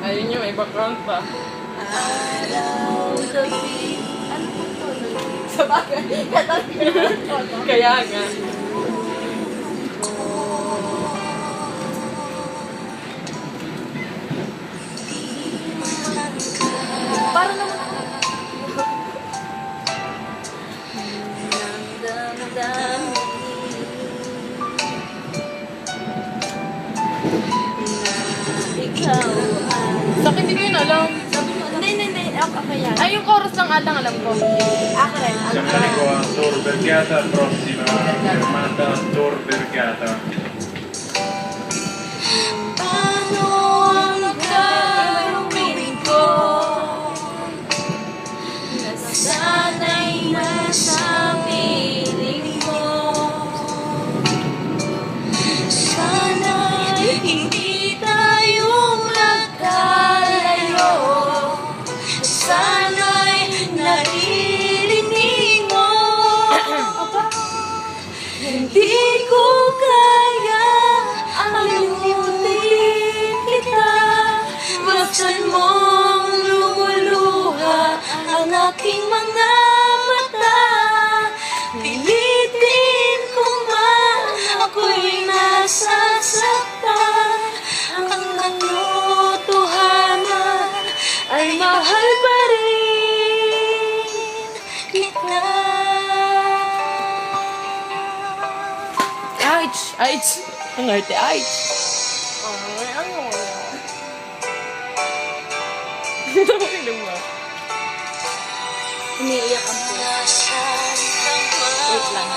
Ayun yung may background pa. Araw, gabi. Ano po to? Sa bagay, katabi ko naman ito. Kaya nga. Para naman ikaw Sa akin, hindi ko yun alam. Hindi. Ako yan. Ay, yung chorus ng Alang alam ko. Ako rin. Siamo qua a Tor Vergata, prossima fermata Tor Vergata. Paano ang gagawin ko? Nasanay na sa piling mo. Sana'y hindi tayo magkalayo. Sana'y naririnig mo. Hindi ko kaya alimutin kita. Buksan mong lumuluha ang aking mga mata. Pilitin ko man ako'y nasasaktan. Ang katotohanan ay mahal pa rin kita. Ouch! Ouch! Ang arte, ouch! Ay, ano? Nakikinig mo. Umiiyak ang puso. Nasaan ka man? Wait lang.